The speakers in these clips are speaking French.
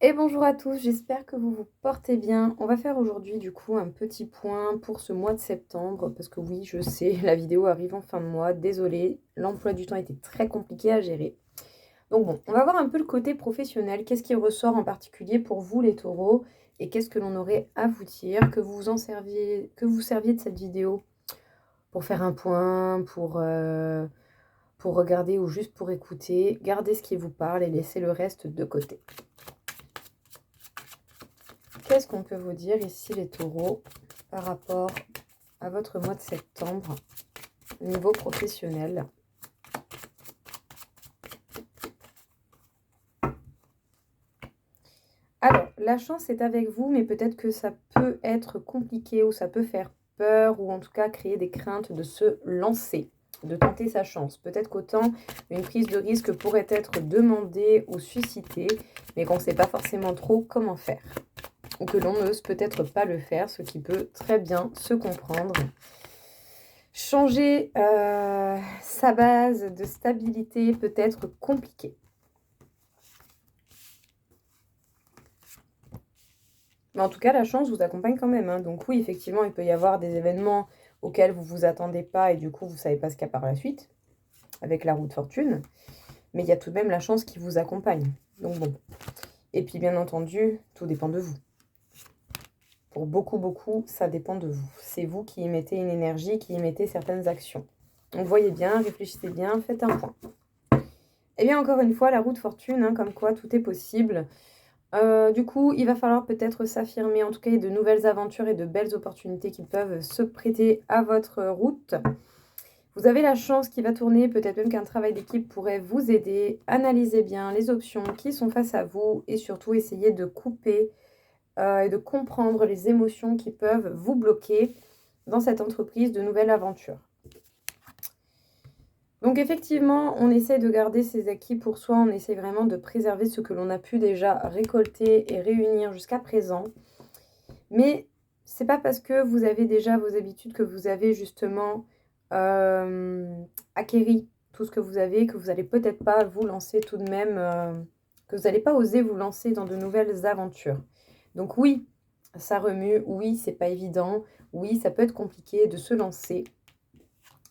Et bonjour à tous, j'espère que vous vous portez bien. On va faire aujourd'hui du coup un petit point pour ce mois de septembre, parce que oui, je sais, la vidéo arrive en fin de mois, désolée, l'emploi du temps était très compliqué à gérer. Donc bon, on va voir un peu le côté professionnel, qu'est-ce qui ressort en particulier pour vous les taureaux, et qu'est-ce que l'on aurait à vous dire, que vous en serviez, que vous serviez de cette vidéo pour faire un point, pour regarder ou juste pour écouter. Gardez ce qui vous parle et laissez le reste de côté. Qu'est-ce qu'on peut vous dire ici les taureaux par rapport à votre mois de septembre au niveau professionnel? Alors, la chance est avec vous, mais peut-être que ça peut être compliqué ou ça peut faire peur ou en tout cas créer des craintes de se lancer, de tenter sa chance. Peut-être qu'autant une prise de risque pourrait être demandée ou suscitée, mais qu'on ne sait pas forcément trop comment faire. Ou que l'on n'ose peut-être pas le faire, ce qui peut très bien se comprendre. Changer sa base de stabilité peut être compliqué. Mais en tout cas, la chance vous accompagne quand même, hein. Donc oui, effectivement, il peut y avoir des événements auxquels vous ne vous attendez pas et du coup, vous ne savez pas ce qu'il y a par la suite, avec la roue de fortune. Mais il y a tout de même la chance qui vous accompagne. Donc bon. Et puis, bien entendu, tout dépend de vous. Pour beaucoup, ça dépend de vous. C'est vous qui y mettez une énergie, qui y mettez certaines actions. Donc voyez bien, réfléchissez bien, faites un point. Et bien encore une fois, la roue de fortune, hein, comme quoi tout est possible. Du coup, il va falloir peut-être s'affirmer. En tout cas, il y a de nouvelles aventures et de belles opportunités qui peuvent se prêter à votre route. Vous avez la chance qui va tourner, peut-être même qu'un travail d'équipe pourrait vous aider. Analysez bien les options qui sont face à vous et surtout essayez de couper et de comprendre les émotions qui peuvent vous bloquer dans cette entreprise de nouvelles aventures. Donc effectivement, on essaie de garder ses acquis pour soi, on essaie vraiment de préserver ce que l'on a pu déjà récolter et réunir jusqu'à présent. Mais c'est pas parce que vous avez déjà vos habitudes que vous avez justement acquéri tout ce que vous avez, que vous n'allez peut-être pas vous lancer tout de même, que vous n'allez pas oser vous lancer dans de nouvelles aventures. Donc oui, ça remue, oui, c'est pas évident, oui, ça peut être compliqué de se lancer,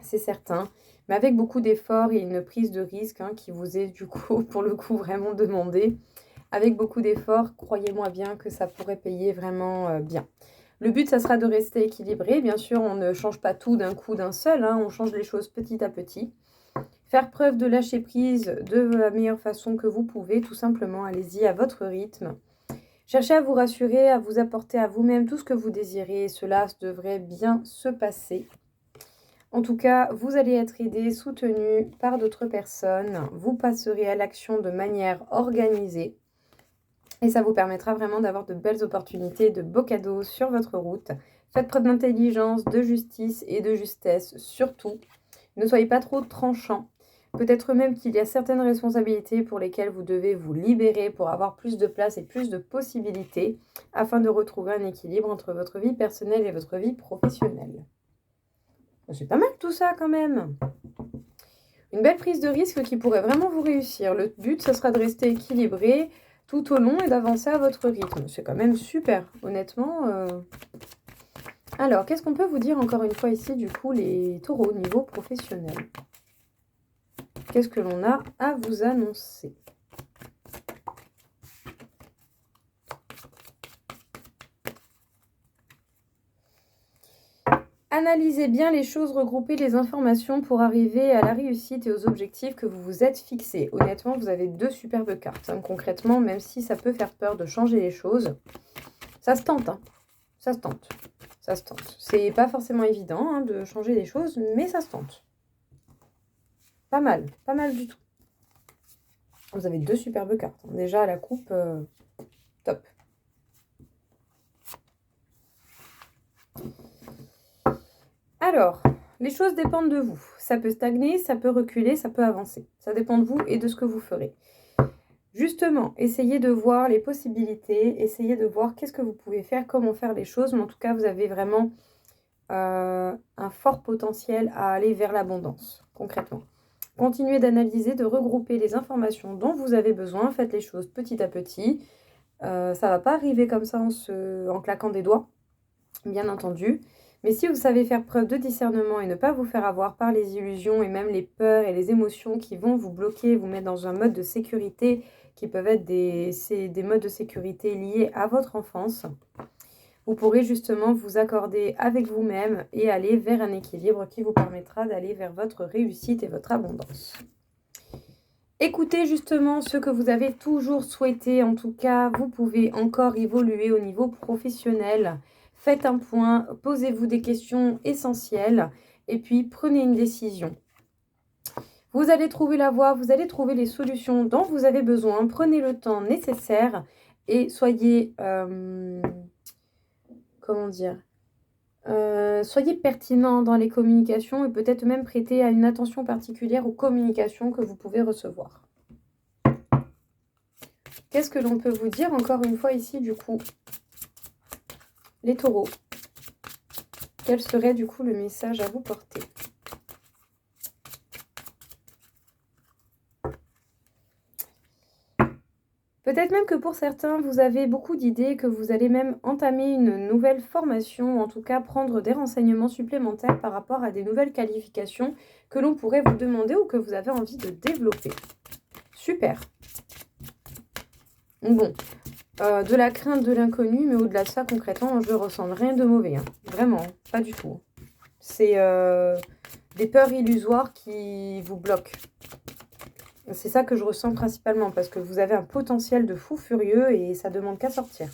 c'est certain, mais avec beaucoup d'efforts et une prise de risque qui vous est du coup, pour le coup, vraiment demandée. Avec beaucoup d'efforts, croyez-moi bien que ça pourrait payer vraiment bien. Le but, ça sera de rester équilibré. Bien sûr, on ne change pas tout d'un coup, d'un seul. On change les choses petit à petit. Faire preuve de lâcher prise de la meilleure façon que vous pouvez, tout simplement. Allez-y à votre rythme. Cherchez à vous rassurer, à vous apporter à vous-même tout ce que vous désirez. Cela devrait bien se passer. En tout cas, vous allez être aidé, soutenu par d'autres personnes. Vous passerez à l'action de manière organisée. Et ça vous permettra vraiment d'avoir de belles opportunités, de beaux cadeaux sur votre route. Faites preuve d'intelligence, de justice et de justesse, surtout. Ne soyez pas trop tranchant. Peut-être même qu'il y a certaines responsabilités pour lesquelles vous devez vous libérer pour avoir plus de place et plus de possibilités afin de retrouver un équilibre entre votre vie personnelle et votre vie professionnelle. C'est pas mal tout ça quand même. Une belle prise de risque qui pourrait vraiment vous réussir. Le but, ce sera de rester équilibré tout au long et d'avancer à votre rythme. C'est quand même super, honnêtement. Alors, qu'est-ce qu'on peut vous dire encore une fois ici, du coup, les taureaux au niveau professionnel? Qu'est-ce que l'on a à vous annoncer? Analysez bien les choses, regroupez les informations pour arriver à la réussite et aux objectifs que vous vous êtes fixés. Honnêtement, vous avez deux superbes cartes. Concrètement, même si ça peut faire peur de changer les choses, ça se tente. Ça se tente. Ça se tente. C'est pas forcément évident de changer les choses, mais ça se tente. Pas mal du tout. Vous avez deux superbes cartes. Déjà, la coupe, top. Alors, les choses dépendent de vous. Ça peut stagner, ça peut reculer, ça peut avancer. Ça dépend de vous et de ce que vous ferez. Justement, essayez de voir les possibilités, essayez de voir qu'est-ce que vous pouvez faire, comment faire les choses. Mais en tout cas, vous avez vraiment un fort potentiel à aller vers l'abondance, concrètement. Continuez d'analyser, de regrouper les informations dont vous avez besoin. Faites les choses petit à petit. Ça va pas arriver comme ça en claquant des doigts, bien entendu. Mais si vous savez faire preuve de discernement et ne pas vous faire avoir par les illusions et même les peurs et les émotions qui vont vous bloquer, vous mettre dans un mode de sécurité qui peuvent être des modes de sécurité liés à votre enfance, vous pourrez justement vous accorder avec vous-même et aller vers un équilibre qui vous permettra d'aller vers votre réussite et votre abondance. Écoutez justement ce que vous avez toujours souhaité. En tout cas, vous pouvez encore évoluer au niveau professionnel. Faites un point, posez-vous des questions essentielles et puis prenez une décision. Vous allez trouver la voie, vous allez trouver les solutions dont vous avez besoin. Prenez le temps nécessaire et soyez... comment dire, soyez pertinent dans les communications et peut-être même prêter à une attention particulière aux communications que vous pouvez recevoir. Qu'est-ce que l'on peut vous dire encore une fois ici du coup? Les taureaux. Quel serait du coup le message à vous porter? Peut-être même que pour certains, vous avez beaucoup d'idées, que vous allez même entamer une nouvelle formation, ou en tout cas prendre des renseignements supplémentaires par rapport à des nouvelles qualifications que l'on pourrait vous demander ou que vous avez envie de développer. Super. Bon, de la crainte de l'inconnu, mais au-delà de ça, concrètement, je ne ressens rien de mauvais. Hein. Vraiment, pas du tout. C'est des peurs illusoires qui vous bloquent. C'est ça que je ressens principalement, parce que vous avez un potentiel de fou furieux et ça demande qu'à sortir.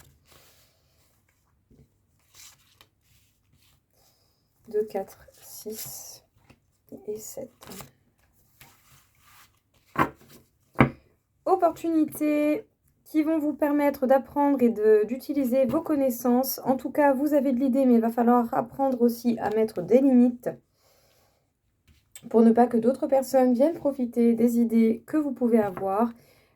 2, 4, 6 et 7. Opportunités qui vont vous permettre d'apprendre et d'utiliser vos connaissances. En tout cas, vous avez de l'idée, mais il va falloir apprendre aussi à mettre des limites pour ne pas que d'autres personnes viennent profiter des idées que vous pouvez avoir.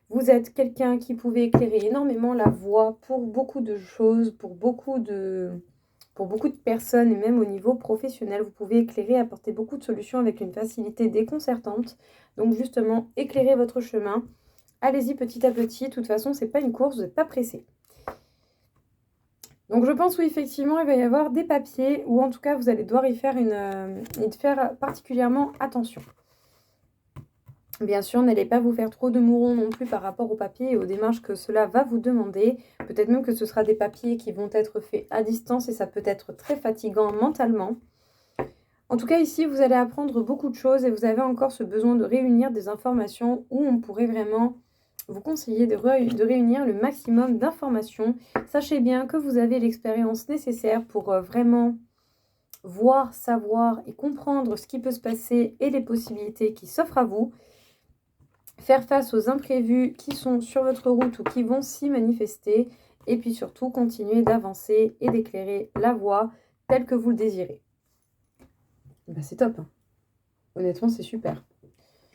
Vous êtes quelqu'un qui pouvait éclairer énormément la voie pour beaucoup de choses, pour beaucoup de personnes et même au niveau professionnel. Vous pouvez éclairer, apporter beaucoup de solutions avec une facilité déconcertante. Donc justement, éclairez votre chemin. Allez-y petit à petit. De toute façon, ce n'est pas une course, vous n'êtes pas pressé. Donc je pense oui, effectivement, il va y avoir des papiers, ou en tout cas, vous allez devoir y faire particulièrement attention. Bien sûr, n'allez pas vous faire trop de mourons non plus par rapport aux papiers et aux démarches que cela va vous demander. Peut-être même que ce sera des papiers qui vont être faits à distance et ça peut être très fatigant mentalement. En tout cas, ici, vous allez apprendre beaucoup de choses et vous avez encore ce besoin de réunir des informations où on pourrait vraiment vous conseiller de réunir le maximum d'informations. Sachez bien que vous avez l'expérience nécessaire pour vraiment voir, savoir et comprendre ce qui peut se passer et les possibilités qui s'offrent à vous. Faire face aux imprévus qui sont sur votre route ou qui vont s'y manifester. Et puis surtout, continuer d'avancer et d'éclairer la voie telle que vous le désirez. Ben, c'est top. Hein. Honnêtement, c'est super.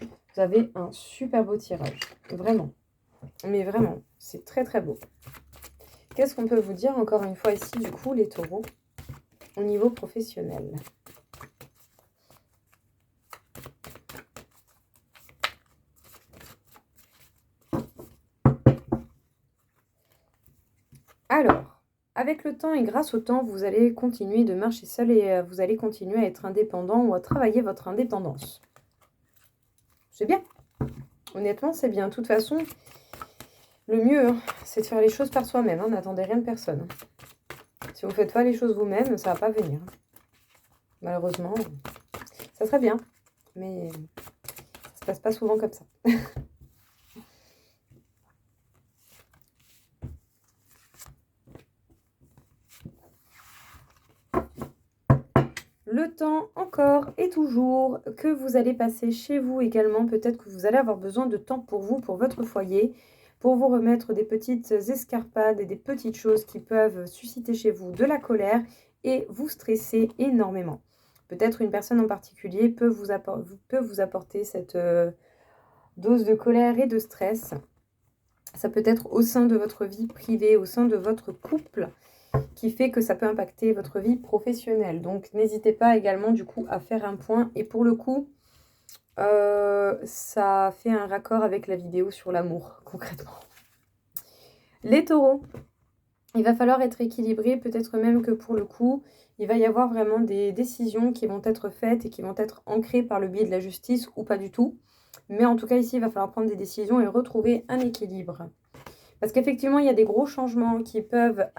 Vous avez un super beau tirage. Vraiment. Mais vraiment, c'est très très beau. Qu'est-ce qu'on peut vous dire encore une fois ici, du coup, les taureaux, au niveau professionnel? Alors, avec le temps et grâce au temps, vous allez continuer de marcher seul et vous allez continuer à être indépendant ou à travailler votre indépendance. C'est bien. Honnêtement, c'est bien. De toute façon, le mieux, hein, c'est de faire les choses par soi-même. Hein. N'attendez rien de personne. Si vous ne faites pas les choses vous-même, ça ne va pas venir. Malheureusement, ça serait bien. Mais ça ne se passe pas souvent comme ça. Le temps encore et toujours que vous allez passer chez vous également. Peut-être que vous allez avoir besoin de temps pour vous, pour votre foyer, pour vous remettre des petites escarpades et des petites choses qui peuvent susciter chez vous de la colère et vous stresser énormément. Peut-être une personne en particulier peut vous apporter cette dose de colère et de stress. Ça peut être au sein de votre vie privée, au sein de votre couple, qui fait que ça peut impacter votre vie professionnelle. Donc, n'hésitez pas également, du coup, à faire un point. Et pour le coup, ça fait un raccord avec la vidéo sur l'amour, concrètement. Les taureaux, il va falloir être équilibré, peut-être même que pour le coup, il va y avoir vraiment des décisions qui vont être faites et qui vont être ancrées par le biais de la justice ou pas du tout. Mais en tout cas, ici, il va falloir prendre des décisions et retrouver un équilibre. Parce qu'effectivement, il y a des gros changements qui peuvent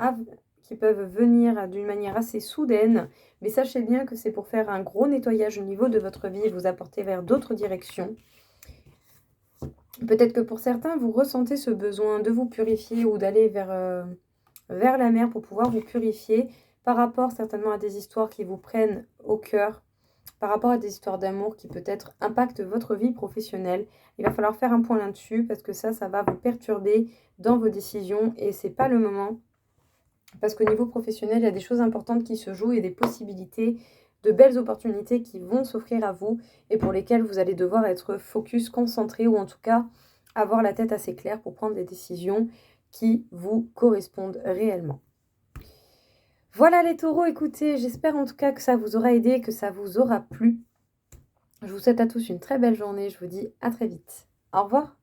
venir d'une manière assez soudaine. Mais sachez bien que c'est pour faire un gros nettoyage au niveau de votre vie et vous apporter vers d'autres directions. Peut-être que pour certains, vous ressentez ce besoin de vous purifier ou d'aller vers la mer pour pouvoir vous purifier par rapport certainement à des histoires qui vous prennent au cœur, par rapport à des histoires d'amour qui peut-être impactent votre vie professionnelle. Il va falloir faire un point là-dessus parce que ça va vous perturber dans vos décisions et c'est pas le moment. Parce qu'au niveau professionnel, il y a des choses importantes qui se jouent et des possibilités, de belles opportunités qui vont s'offrir à vous et pour lesquelles vous allez devoir être focus, concentré ou en tout cas avoir la tête assez claire pour prendre des décisions qui vous correspondent réellement. Voilà les taureaux, écoutez, j'espère en tout cas que ça vous aura aidé, que ça vous aura plu. Je vous souhaite à tous une très belle journée, je vous dis à très vite. Au revoir.